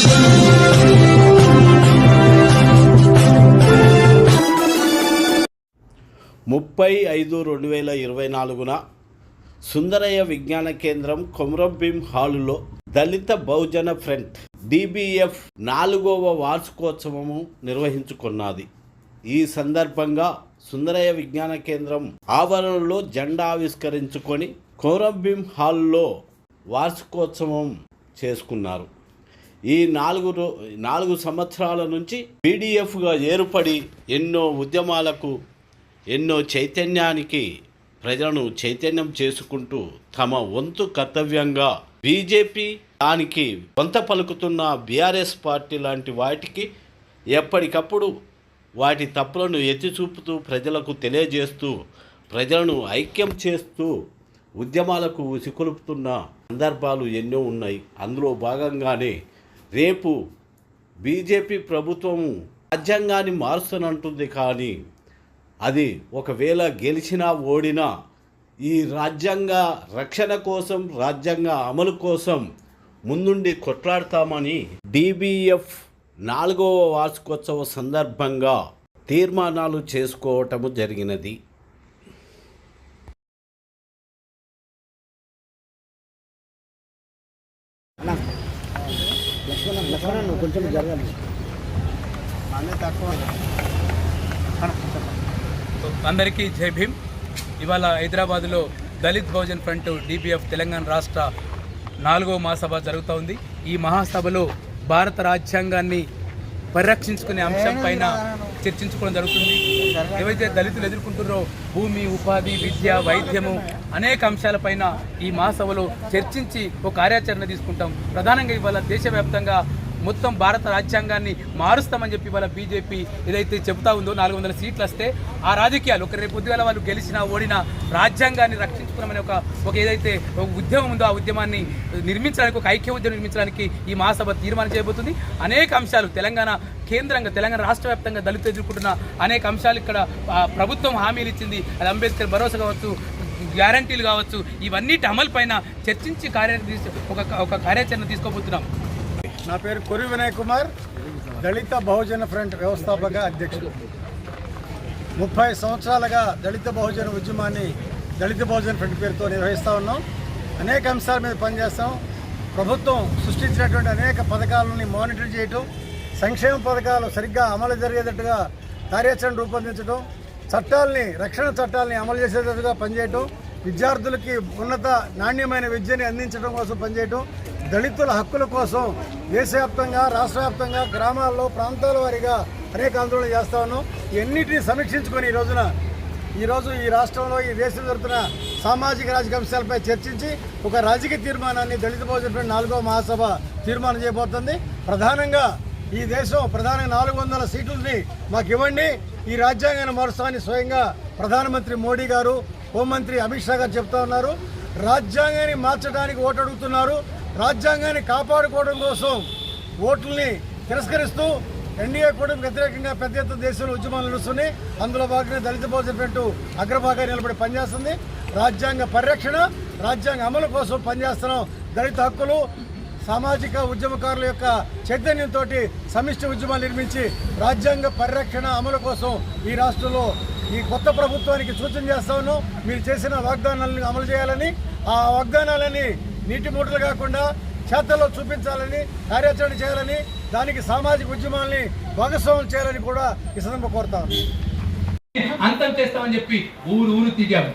30/5/2024 సుందరయ్య విజ్ఞాన కేంద్రం కొమరంభీం హాలులో దళిత బహుజన ఫ్రంట్ DBF 4వ వార్షికోత్సవము నిర్వహించుకున్నది. ఈ సందర్భంగా సుందరయ్య విజ్ఞాన కేంద్రం ఆవరణలో జెండా ఆవిష్కరించుకొని కొమరంభీం హాల్లో వార్షికోత్సవం చేసుకున్నారు. ఈ 4 సంవత్సరాల నుంచి BDFగా ఏర్పడి ఎన్నో ఉద్యమాలకు ఎన్నో చైతన్యానికి ప్రజలను చైతన్యం చేసుకుంటూ తమ వంతు కర్తవ్యంగా బీజేపీ దానికి వంత పలుకుతున్న BRS పార్టీ లాంటి వాటికి ఎప్పటికప్పుడు వాటి తప్పులను ఎత్తి చూపుతూ ప్రజలకు తెలియజేస్తూ ప్రజలను ఐక్యం చేస్తూ ఉద్యమాలకు ఉసికొలుపుతున్న సందర్భాలు ఎన్నో ఉన్నాయి. అందులో భాగంగానే రేపు బీజేపీ ప్రభుత్వము రాజ్యాంగాన్ని మారుస్తానంటుంది. కానీ అది ఒకవేళ గెలిచినా ఓడినా ఈ రాజ్యాంగ రక్షణ కోసం రాజ్యాంగ అమలు కోసం ముందుండి కొట్లాడతామని DBF 4వ వార్షికోత్సవ సందర్భంగా తీర్మానాలు చేసుకోవటము జరిగినది. అందరికీ జై భీమ్. ఇవాళ హైదరాబాద్లో దళిత్ బహుజన్ ఫ్రంట్ DBF తెలంగాణ రాష్ట్ర 4వ మహాసభ జరుగుతూ ఉంది. ఈ మహాసభలో భారత రాజ్యాంగాన్ని పరిరక్షించుకునే అంశం పైన చర్చించుకోవడం జరుగుతుంది. ఏవైతే దళితులు ఎదుర్కొంటున్నారో భూమి, ఉపాధి, విద్య, వైద్యము అనేక అంశాలపైన ఈ మహాసభలో చర్చించి ఒక కార్యాచరణ తీసుకుంటాం. ప్రధానంగా ఇవాళ దేశవ్యాప్తంగా మొత్తం భారత రాజ్యాంగాన్ని మారుస్తామని చెప్పి వాళ్ళ బీజేపీ ఏదైతే చెబుతా ఉందో 400 సీట్లు వస్తే ఆ రాజకీయాలు ఒక రేపు పొద్దుగాల వాళ్ళు గెలిచినా ఓడినా రాజ్యాంగాన్ని రక్షించుకున్నామని ఒక ఏదైతే ఒక ఉద్యమం ఉందో ఆ ఉద్యమాన్ని నిర్మించడానికి ఒక ఐక్య ఉద్యమం నిర్మించడానికి ఈ మహాసభ తీర్మానం చేయబోతుంది. అనేక అంశాలు తెలంగాణ కేంద్రంగా తెలంగాణ రాష్ట్ర వ్యాప్తంగా దళితులు ఎదుర్కొంటున్న అనేక అంశాలు ఇక్కడ ప్రభుత్వం హామీలు ఇచ్చింది. అది అంబేద్కర్ భరోసా కావచ్చు, గ్యారంటీలు కావచ్చు, ఇవన్నిటి అమలు పైన చర్చించి ఒక కార్యాచరణ తీసుకోబోతున్నాం. నా పేరు కొరి వినయ్ కుమార్, దళిత బహుజన ఫ్రంట్ వ్యవస్థాపక అధ్యక్షుడు. 30 సంవత్సరాలుగా దళిత బహుజన ఉద్యమాన్ని దళిత బహుజన ఫ్రంట్ పేరుతో నిర్వహిస్తూ ఉన్నాం. అనేక అంశాల మీద పనిచేస్తాం. ప్రభుత్వం సృష్టించినటువంటి అనేక పథకాలని మానిటర్ చేయటం, సంక్షేమ పథకాలు సరిగ్గా అమలు జరిగేటట్టుగా కార్యాచరణ రూపొందించడం, రక్షణ చట్టాలని అమలు చేసేటట్టుగా పనిచేయటం, విద్యార్థులకి ఉన్నత నాణ్యమైన విద్యని అందించడం కోసం పనిచేయటం, దళితుల హక్కుల కోసం దేశవ్యాప్తంగా రాష్ట్ర వ్యాప్తంగా గ్రామాల్లో ప్రాంతాల వారీగా అనేక ఆందోళనలు చేస్తా ఉన్నాం. ఇవన్నిటిని సమీక్షించుకొని ఈరోజు ఈ రాష్ట్రంలో ఈ దేశంలో జరుగుతున్న సామాజిక రాజకీయ అంశాలపై చర్చించి ఒక రాజకీయ తీర్మానాన్ని దళిత బహుజన ఫ్రంట్ 4వ మహాసభ తీర్మానం చేయబోతుంది. ప్రధానంగా ఈ దేశం 400 సీట్లని మాకు ఇవ్వండి, ఈ రాజ్యాంగాన్ని మారుస్తామని స్వయంగా ప్రధానమంత్రి మోడీ గారు, హోంమంత్రి అమిత్ షా గారు చెప్తా ఉన్నారు. రాజ్యాంగాన్ని మార్చడానికి ఓటు అడుగుతున్నారు. రాజ్యాంగాన్ని కాపాడుకోవడం కోసం ఓట్లని తిరస్కరిస్తూ ఎన్డీఏ కూటమికి వ్యతిరేకంగా పెద్ద ఎత్తున దేశంలో ఉద్యమాలు నడుస్తున్నాయి. అందులో భాగంగా దళిత బహుజన ఫ్రంట్ అగ్రభాగాన్ని నిలబడి పనిచేస్తుంది. రాజ్యాంగ పరిరక్షణ, రాజ్యాంగ అమలు కోసం పనిచేస్తున్నాం. దళిత హక్కులు, సామాజిక ఉద్యమకారుల యొక్క చైతన్యంతో సమిష్టి ఉద్యమాలు నిర్మించి రాజ్యాంగ పరిరక్షణ అమలు కోసం ఈ రాష్ట్రంలో ఈ కొత్త ప్రభుత్వానికి సూచన చేస్తా ఉన్నాం. మీరు చేసిన వాగ్దానాలను అమలు చేయాలని, ఆ వాగ్దానాలని నీటి మూటలు కాకుండా చేతల్లో చూపించాలని, కార్యాచరణ చేయాలని, దానికి సామాజిక ఉద్యమాల్ని భాగస్వామ్యం చేయాలని కూడా ఈ సందర్భంగా కోరుతాం. అంతం చేస్తామని చెప్పి ఊరు తిరిగాము.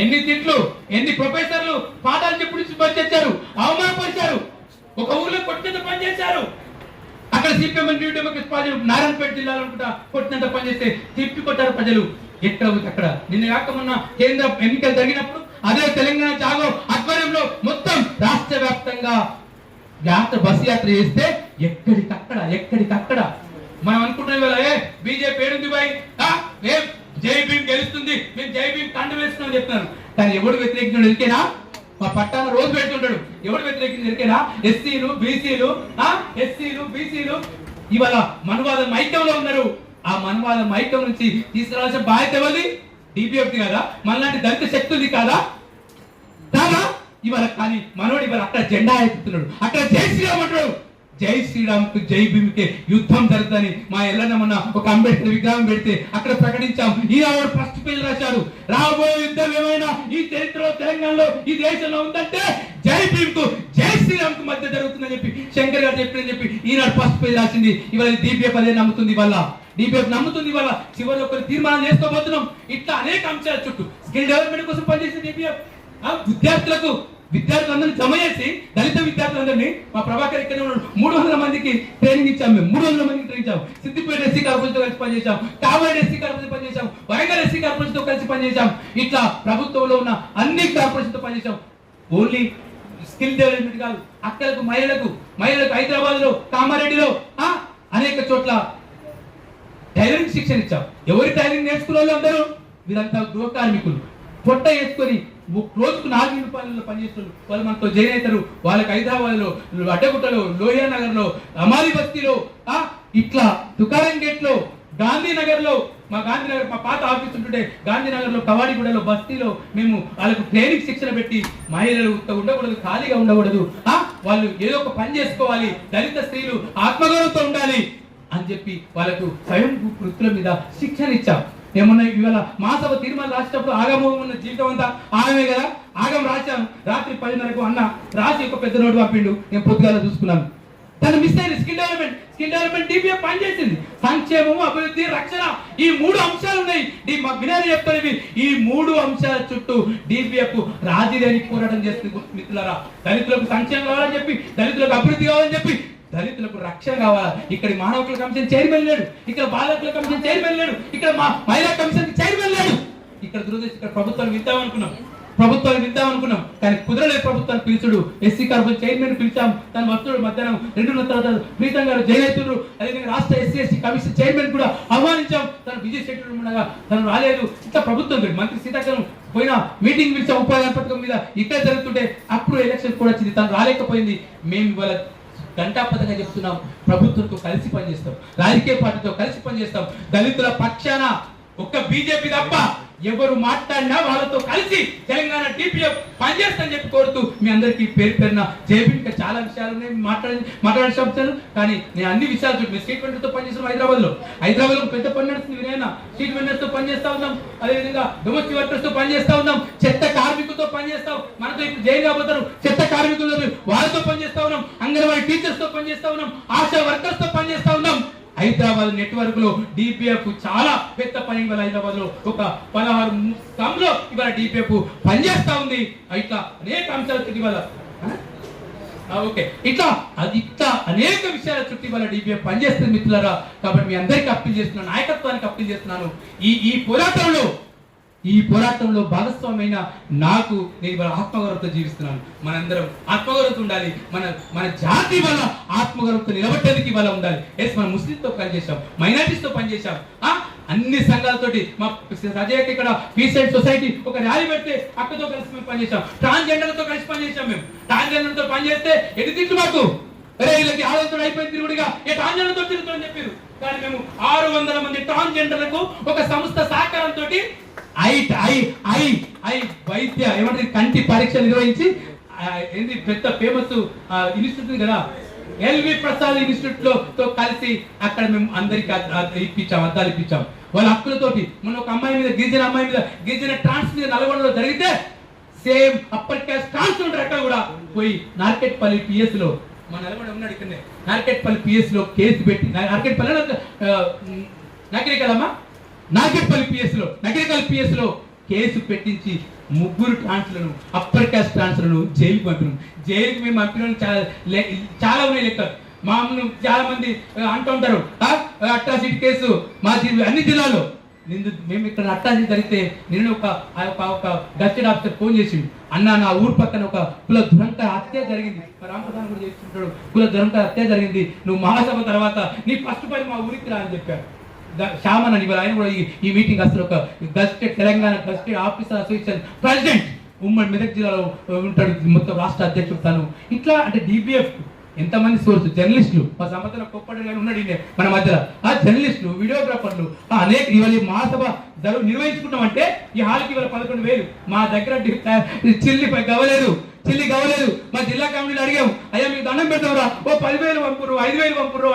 ఎన్ని తిట్లు, ఎన్ని ప్రొఫెసర్లు పాఠాలు చెప్పి పనిచేశారు, అవమానపరిచారు, ఒక ఊర్లో కొట్టినంత పనిచేశారు. అక్కడ CPM ప్రజలు నారాయణపేట జిల్లాలో కొట్టినంత పనిచేస్తే తిప్పి కొట్టారు ప్రజలు. ఎక్కడ అక్కడ నిన్న కాక మొన్న కేంద్ర ఎన్నికలు జరిగినప్పుడు అదే తెలంగాణ జాగో ఆధ్వర్యంలో మొత్తం రాష్ట్ర వ్యాప్తంగా బస్సు యాత్ర చేస్తే ఎక్కడికక్కడ మనం అనుకుంటున్నాం బీజేపీ ఏడుంది బాయ్, జై భీమ్ గెలుస్తుంది, మేము జై భీమ్ కండు వేస్తున్నాం చెప్తున్నారు. కానీ ఎవడు వ్యతిరేకించాడు ఎరికేనా? మా పట్టాన రోజు పెడుతుంటాడు. ఎవడు వ్యతిరేకించి ఎరికేనా? ఎస్సీలు బీసీలు ఇవాళ మనువాదం ఐక్యంలో ఉన్నారు. ఆ మనువాదం ఐక్యం నుంచి తీసుకురావాల్సిన బాధ్యత ఎవరిది? DBF కదా, మనలాంటి దళిత శక్తి ఉంది కాదా? ఇవాళ కానీ మనోడు ఇవాళ అక్కడ జెండా ఎత్తుతున్నాడు, అక్కడ జై శ్రీరామ్ అంటాడు. జై శ్రీరామ్కు జై భీమ్కి యుద్ధం జరుగుతుందని మా ఎల్లన్న మొన్న ఒక అంబేద్కర్ విగ్రహం పెడితే అక్కడ ప్రకటించాం. ఈనాడు ఫస్ట్ పేజ్ రాశాడు, రాబోయే యుద్ధం ఏమైనా ఈ చరిత్రలో తెలంగాణలో ఈ దేశంలో ఉందంటే జై భీమ్కు జై శ్రీరామ్కు మధ్య జరుగుతుందని చెప్పి శంకర్ గారు చెప్పినని చెప్పి ఈనాడు ఫస్ట్ పేజ్ రాసింది. ఇవాళ DBF అదే నమ్ముతుంది. ఇవాళ DBF నమ్ముతుంది. ఇవాళ చివరిలో కొన్ని తీర్మానం చేసుకోబోతున్నాం. ఇట్లా అనేక అంశాల చుట్టూ స్కిల్ డెవలప్మెంట్ కోసం పనిచేసింది DBF. విద్యార్థులందరినీ జమ చేసి దళిత విద్యార్థులందరినీ మా ప్రభాకర్ ఇక్కడ 300 మందికి ట్రైనింగ్ ఇచ్చాం. మేము 300 మందికి ట్రైనింగ్ ఇచ్చాం. సిద్దిపేట ఎస్సీ కార్పొరేషన్ తో కలిసి పనిచేసాం, కామారెడ్డి ఎస్సీ కార్పొరేషన్ పనిచేసాం, వరంగల్ ఎస్సీ కార్పొరేషన్ తో కలిసి పనిచేసాం. ఇట్లా ప్రభుత్వంలో ఉన్న అన్ని కార్పొరేషన్ తో పనిచేసాం. ఓన్లీ స్కిల్ డెవలప్మెంట్ కాదు, అక్కలకు మహిళలకు హైదరాబాద్ లో కామారెడ్డిలో అనేక చోట్ల టైలరింగ్ శిక్షణ ఇచ్చాం. ఎవరి టైలరింగ్ నేర్చుకున్న వాళ్ళు అందరూ వీరంతా గృహ కార్మికులు. పొట్ట వేసుకొని రోజుకు 4 రూపాయలలో పనిచేస్తున్నారు. వాళ్ళు మనతో జాయిన్ అవుతారు. వాళ్ళకి హైదరాబాద్ లో, అడ్డగుట్టలో, లోహియా నగర్ లో, అమాలి బస్తీలో, ఇట్లా తుకారం గేట్ లో, గాంధీనగర్ లో, మా పాత ఆఫీస్ ఉంటుంటే గాంధీనగర్ లో, కవాడిగూడలో, బస్తీలో మేము వాళ్ళకు ట్రైనింగ్ శిక్షణ పెట్టి మహిళలు ఉండకూడదు, ఖాళీగా ఉండకూడదు, వాళ్ళు ఏదో ఒక పని చేసుకోవాలి, దళిత స్త్రీలు ఆత్మగౌరవంతో ఉండాలి అని చెప్పి వాళ్ళకు స్వయం వృత్తుల మీద శిక్షణ ఇచ్చాం. ఏమన్నా ఇవాళ మహాసభ తీర్మానం రాసేటప్పుడు ఆగమం ఉన్న జీవితం అంతా ఆగమే కదా. ఆగం రాశాను. రాత్రి 10:30కు అన్న రాసి ఒక పెద్ద నోటు పంపిండు. నేను పొద్దుగాల చూసుకున్నాను. తను మిస్ అయింది. స్కిల్ డెవలప్మెంట్ DBF పనిచేసింది. సంక్షేమము, అభివృద్ధి, రక్షణ, ఈ 3 అంశాలు ఉన్నాయి. వినాలి చెప్తాను. ఈ 3 అంశాల చుట్టూ DBF రాజీలేని పోరాటం చేస్తుంది. మిత్రులారా, దళితులకు సంక్షేమం కావాలని చెప్పి, దళితులకు అభివృద్ధి కావాలని చెప్పి, దళితులకు రక్షణ కావాలా. ఇక్కడ మానవ హక్కుల కమిషన్ చైర్మన్ లేడు, ఇక్కడ బాల హక్కుల కమిషన్ చైర్మన్ లేడు, ఇక్కడ మహిళా కమిషన్ చైర్మన్ లేడు. ఇక్కడ దురదృష్టం ప్రభుత్వాన్ని విద్దాం అనుకున్నాం కానీ కుదరలేదు. ప్రభుత్వాన్ని పిలుచుడు. ఎస్సీ కార్పొరేషన్ చైర్మన్ పిలిచాం. తను వస్తుడు. మధ్యాహ్నం 2 తర్వాత ప్రీతం గారు జైన్ అవుతున్నారు. అదేవిధంగా రాష్ట్ర SC/ST కమిషన్ చైర్మన్ కూడా ఆహ్వానించాం. తను బిజీ షెడ్యూల్ ఉండగా తను రాలేదు. ఇట్లా ప్రభుత్వం మంత్రి సీతారామన్ పోయిన మీటింగ్ పిలిచాం ఉపాధి పథకం మీద. ఇక్కడ జరుగుతుంటే అప్పుడు ఎలక్షన్ కూడా వచ్చింది. తను రాలేకపోయింది. మేము ఇవాళ గంటాపథంగా చెప్తున్నాం, ప్రభుత్వంతో కలిసి పనిచేస్తాం, రాజకీయ పార్టీతో కలిసి పనిచేస్తాం. దళితుల పక్షాన ఒక్క BJP తప్ప ఎవరు మాట్లాడినా వాళ్ళతో కలిసి తెలంగాణ DBF పనిచేస్తానని చెప్పి కోరుతూ మీ అందరికీ పేరున జేబీ. ఇంకా చాలా విషయాలు మాట్లాడాల్సి కానీ నేను అన్ని విషయాలు చూడండి. స్ట్రీట్ వెండర్స్ తో పనిచేస్తాం. హైదరాబాద్ లో పెద్ద పని నడుస్తుంది. వినైనా స్ట్రీట్ వెండర్స్ తో పనిచేస్తా ఉన్నాం. అదేవిధంగా డొమెస్టిక్ వర్కర్స్ తో పనిచేస్తా ఉన్నాం. చెత్త కార్మికులతో పనిచేస్తాం. మనతో ఇప్పుడు జైలు కాబోతారు చెత్త కార్మికులు, వాళ్ళతో పనిచేస్తా ఉన్నాం. అంగన్వాడీ టీచర్స్ తో పనిచేస్తా ఉన్నాం. ఆశా వర్కర్స్ తో పనిచేస్తా ఉన్నాం. హైదరాబాద్ నెట్వర్క్ లో DBF చాలా పెద్ద పని. ఇవాళ హైదరాబాద్ లో ఒక 16 సంస్థలో ఇవాళ DBF పనిచేస్తా ఉంది. ఇట్లా అనేక అంశాలు ఇవాళ ఇట్లా అనేక విషయాల చుట్టూ ఇవాళ DBF పనిచేస్తుంది మిత్రులారా. కాబట్టి మీ అందరికీ అప్పీల్ చేస్తున్నాను, నాయకత్వానికి అప్పీల్ చేస్తున్నాను. ఈ పోరాటంలో భాగస్వామైన నాకు నేను ఇవాళ ఆత్మగౌరవంతో జీవిస్తున్నాను. మనందరం ఆత్మగౌరవంతో ఉండాలి. మన జాతి వల్ల ఆత్మగౌరవంతో నిలబట్టేందుకు ఇవాళ ఉండాలి. మన ముస్లింతో పనిచేసాం, మైనారిటీస్ తో పనిచేసాం, అన్ని సంఘాలతోటి. మా సజయకి ఇక్కడ పీస్ అండ్ సొసైటీ ఒక ర్యాలీ పెడితే అక్కతో కలిసి మేము పనిచేసాం. ట్రాన్స్జెండర్లతో కలిసి పనిచేసాం. మేము ట్రాన్స్జెండర్లతో పనిచేస్తే ఎటు తిట్లు మాకు, అరే వీళ్ళకి ఆలోచన అయిపోయింది తిరుగుడిగా ఏ ట్రాన్స్జెండర్తో తిరుగుతామని చెప్పారు. కానీ మేము 600 మంది ట్రాన్స్జెండర్లకు ఒక సంస్థ సహకారంతో వైద్య ఏమంటే కంటి పరీక్షలు నిర్వహించి పెద్ద ఫేమస్ ఇన్స్టిట్యూట్ కదా LV ప్రసాద్ ఇన్స్టిట్యూట్ లో కలిసి అక్కడ మేము అందరికి అద్దాలు ఇప్పించాం. వాళ్ళ హక్కులతోటి. మొన్న ఒక అమ్మాయి మీద, గిరిజన ట్రాన్స్ మీద నల్గొండలో జరిగితే సేమ్ అప్పర్ క్యాస్ట్ ట్రాన్స్ ఉంటారు. అక్కడ కూడా పోయి నార్కెట్పల్లి PS లో, మన నల్గొండ ఉన్నాడు ఇక్కడనే, నార్కెట్పల్లి PS లో కేసు పెట్టి, నార్కెట్పల్లి PS లో కేసు పెట్టించి 3 ట్రాన్స్లను, అప్పర్ క్యాస్ట్ ట్రాన్స్లను జైలుకి పంపినాం. జైలుకి మేము పంపిన చాలా ఉన్నాయి లెక్కలు. మామూలు చాలా మంది అంటూ ఉంటారు అట్రాసిటీ కేసు మా అన్ని జిల్లాలో. మేము ఇక్కడ అట్రాసిటీ జరిగితే నేను ఒక గస్టెడ్ ఆఫీసర్ ఫోన్ చేసిండు, అన్న నా ఊరు పక్కన ఒక కుల దురంత హత్య జరిగింది. రామప్రధాన్ కూడా చేస్తుంటాడు, కుల దురంత హత్య జరిగింది. నువ్వు మహాసభ తర్వాత నీ ఫస్ట్ పని మా ఊరికి రా అని చెప్పారు. శ్యామన్ అని ఆయన కూడా ఈ మీటింగ్ అసలు ఒక gazetted Telangana gazetted officer association president ఉమ్మడి మెదక్ జిల్లాలో ఉంటాడు, మొత్తం రాష్ట్ర అధ్యక్షుడు తను. ఇట్లా అంటే DBF ఎంతమంది సోర్స్ జర్నలిస్టులు, మా సంబంధంలో కొప్పటి గారు ఉన్నాడు మన మధ్యలో, ఆ జర్నలిస్టులు, వీడియోగ్రాఫర్లు అనేక. ఇవాళ ఈ మహాసభ నిర్వహించుకున్నామంటే ఈ హాల్కి ఇవాళ 11,000. మా దగ్గర చిల్లి గవ్వలేదు. చెల్లి కావలేదు మా జిల్లా కమిటీలు అడిగాం, అయ్యా మీకు దండం పెడతాంరా, ఓ 10,000 పంపురు, 5,000 పంపురు.